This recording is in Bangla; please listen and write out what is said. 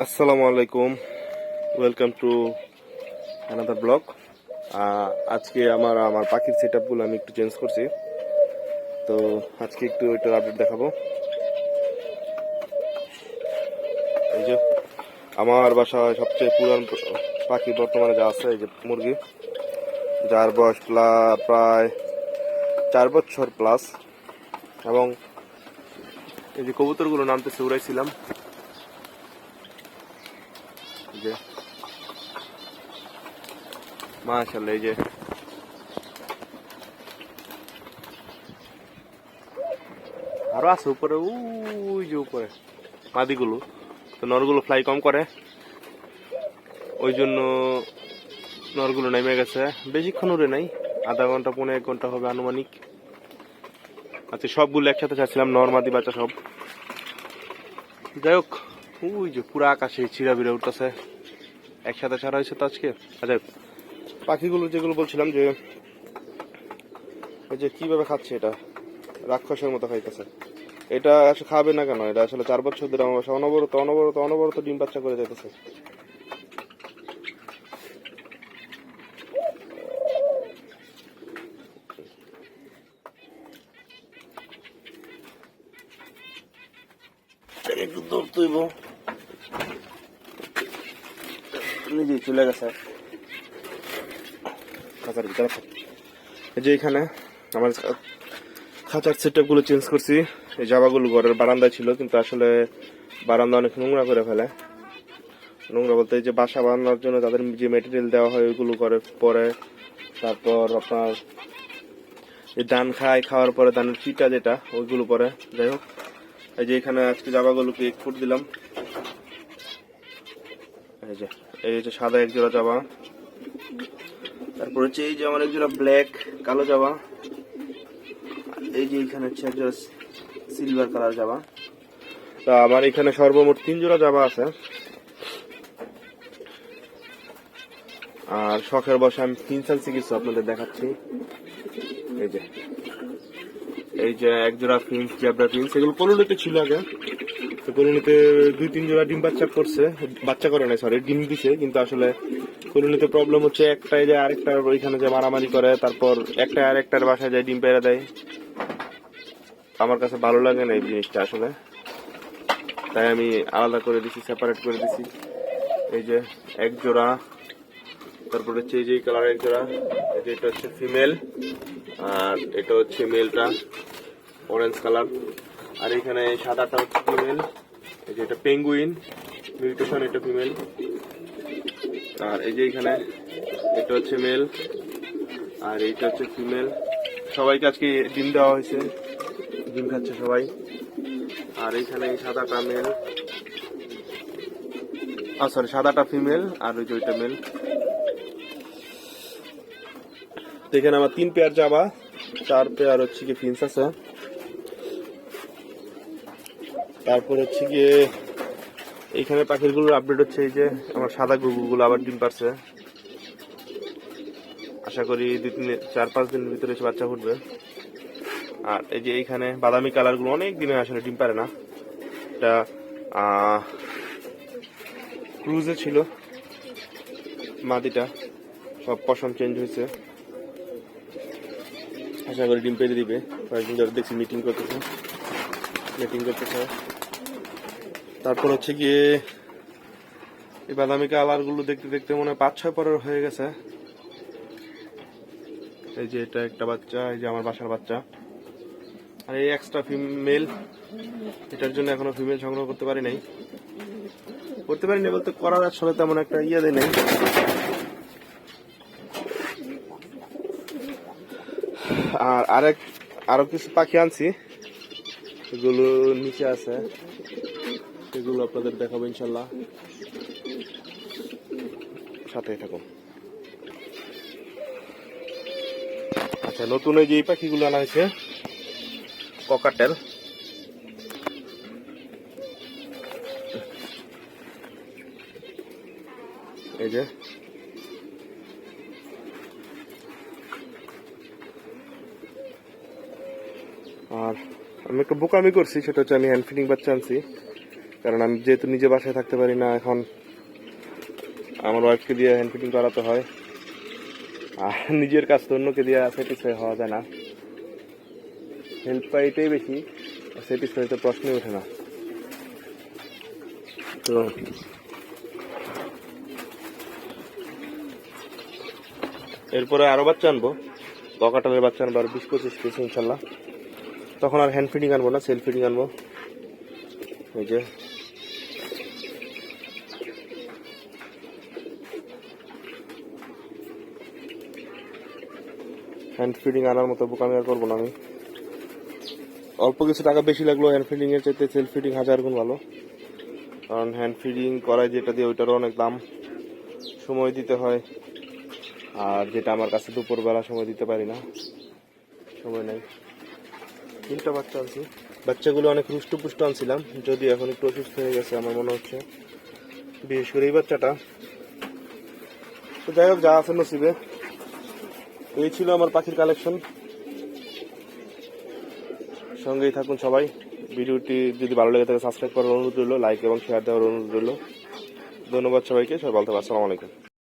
আসসালামু আলাইকুম, ওয়েলকাম টু অ্যানাদার ব্লগ। আজকে আমার পাখির সেট আপগুলো আমি একটু চেঞ্জ করছি, তো আজকে একটু ওইটার আপডেট দেখাবো। এই যে আমার বাসায় সবচেয়ে পুরান পাখি বর্তমানে যা আছে, এই যে মুরগি, যার বয়স প্রায় 4 বছর প্লাস। এবং এই যে কবুতরগুলো নামতেছে উড়াইছিলাম, যে মাশাআল্লাহ, এই যে আরো আছে উপরে, ওই যে উপরে মাদিগুলো। তো নরগুলো ফ্লাই কম করে, ওই জন্য নরগুলো নেমে গেছে। বেশিক্ষণ উড়ে নাই, আধা ঘন্টা 1.5 ঘন্টা হবে আনুমানিক। আচ্ছা, সবগুলো একসাথে ছাড়ছিলাম, নর মাদি বাচ্চা সব। যাই হোক, ওই যে পুরো আকাশে ছিড়া বিড়া উঠতেছে, একসাথে ছাড়া হয়েছে তো আজকে। আচ্ছা, পাখিগুলো যেগুলো বলছিলাম, যে এই যে কিভাবে খাচ্ছে, এটা রাক্ষসের মতো খাইতেছে। এটা আসলে খাবে না কেন? এটা আসলে 4 বছর ধরে আমার বাসায় অনবরত অনবরত অনবরত ডিম বাচ্চা করে যাইতেছে। একটু দৌড় তুইব, নিজেই চলে গেছে খাঁচার ভিতরে। এই যে এখানে আমার খাঁচার সেটআপ গুলো চেঞ্জ করছি। এই জাবাগুলো ঘরের বারান্দায় ছিল, কিন্তু আসলে বারান্দা অনেক নোংরা করে ফেলে। নোংরা বলতে এই যে বাসা বানানোর জন্য তাদের যে মেটেরিয়াল দেওয়া হয় ওইগুলো করে পরে, তারপর আপনার এই ধান খাওয়ার পরে ধানের চিটা যেটা, ওইগুলো পরে। যাই হোক, এই যে এখানে আজকে জাবাগুলোকে 1 ফুট দিলাম। এই যে সাদা এক জোড়া জাবা, তারপর হচ্ছে এই যে আমার এক জোড়া ব্ল্যাক কালো জাবা, এই যে এখানে হচ্ছে এক জোড়া সিলভার কালার জাবা। তা আমার এখানে সর্বমোট 3 জোড়া জাবা আছে। আর শখের বসে আমি ফিন্স আনছি কিছু, আপনাদের দেখাচ্ছি। এই যে এক জোড়া ফিন্স, জেব্রা ফিন্স, এগুলো কলোনিতে ছিল আগে। তো কলোনিতে 2-3 জোড়া ডিম বাচ্চা করছে, বাচ্চা করে নাই, সরি, ডিম দিছে। কিন্তু আসলে কলোনিতে প্রবলেম হচ্ছে একটাই, যে আরেকটার ওইখানে যে মারামারি করে, তারপর একটা আরেকটার বাসায় যায় ডিম পেড়ে দেয়। আমার কাছে ভালো লাগে না এই জিনিসটা আসলে, তাই আমি আলাদা করে দিছি, সেপারেট করে দিছি। এই যে এক জোড়া, তারপর হচ্ছে এই যে কালার এক জোড়া, এই যে এটা হচ্ছে ফিমেল, আর এটা হচ্ছে মেলটা অরেঞ্জ কালার। আর এখানে সাদাটা হচ্ছে ফিমেল, এই যে এটা পেঙ্গুইন মিউটেশন, এটা ফিমেল। আর এই যে এখানে এটা হচ্ছে মেল, আর এইটা হচ্ছে ফিমেল। সবাইকে আজকে ডিম দেওয়া হয়েছে, ডিম খাচ্ছে সবাই। আর এইখানে সাদাটা মেল, সরি, সাদাটা ফিমেল, আর ওই যে ওইটা মেল। এখানে আমার 3 পেয়ার জাবা, 4 পেয়ার হচ্ছে কি ফিন্স আছে। তারপর হচ্ছে গিয়ে এইখানে পাখিরগুলোর আপডেট হচ্ছে, এই যে আমার সাদা গুগুগুলো আবার ডিম পারছে। আশা করি 4-5 দিনের ভিতরে এসে বাচ্চা ফুটবে। আর এই যে এইখানে বাদামি কালারগুলো অনেক দিনে আসলে ডিম পারে না, এটা ক্রুজে ছিল মাদিটা, সব পশম চেঞ্জ হয়েছে। আশা করি ডিম পেড়ে দিবে, কয়েকদিন ধরে দেখছি মিটিং করতেছে। তারপর হচ্ছে গিয়ে এই বাদামি কালারগুলো দেখতে দেখতে মনে হয় 5-6 পরের হয়ে গেছে। এই যে এটা একটা বাচ্চা, এই যে আমার বাসার বাচ্চা। আর এই এক্সট্রা ফিমেল, এটার জন্য এখনো ফিমেল সংগ্রহ করতে পারি নাই বলতে করার আসলে তেমন একটা দেয় নাই। আর আরো কিছু পাখি আনছি, এগুলো নিচে আছে, এগুলো আপনাদের দেখাবো ইনশাল্লাহ, সাথে থাকুন। আচ্ছা, নতুন এই যে এই পাখিগুলো আনা হয়েছে, ককাটেল। এই যে আর আমি একটা বোকামি করছি, সেটা হচ্ছে আমি হ্যান্ড ফিডিং বাচ্চা আনছি। কারণ আমি যেহেতু নিজে বাসায় থাকতে পারি না, এখন আমার ওয়াইফকে দিয়ে হ্যান্ড ফিটিং করাতে হয়, আর নিজের কাজ তো অন্যকে দিয়ে স্যাটিসফাই হওয়া যায় না। হেল্প পাইটাই বেশি, স্যাটিসফাই তো প্রশ্নই ওঠে না। তো এরপরে আরো বাচ্চা আনবো, বকাটালের বাচ্চা আনবো আর 20-25 পিস ইনশাল্লাহ। তখন আর হ্যান্ড ফিটিং আনবো না, সেলফ ফিটিং আনবো। এই যে হ্যান্ড ফিডিং আনার মতো বোকামি আর করবো না আমি। অল্প কিছু টাকা বেশি লাগলো হ্যান্ড ফিডিং এর চাইতে সেলফ ফিডিং 1000 গুণ ভালো। কারণ হ্যান্ড ফিডিং করায় যেটা দিয়ে ওইটারও অনেক দাম, সময় দিতে হয়, আর যেটা আমার কাছে দুপুরবেলা সময় দিতে পারি না, সময় নেই। 3টা বাচ্চা আনছি, বাচ্চাগুলো অনেক রুষ্টপুষ্ট আনছিলাম, যদি এখন একটু অসুস্থ হয়ে গেছে আমার মনে হচ্ছে, বিশেষ করে এই বাচ্চাটা। তো যাই হোক, যা আছে নসিবে। এই ছিল আমার পাখির কালেকশন। সঙ্গেই থাকুন সবাই। ভিডিওটি যদি ভালো লেগে থাকে সাবস্ক্রাইব করার অনুরোধ রইল, লাইক এবং শেয়ার দেওয়ার অনুরোধ রইল। ধন্যবাদ সবাইকে, সবাই ভালো থাকবেন। আসসালামু আলাইকুম।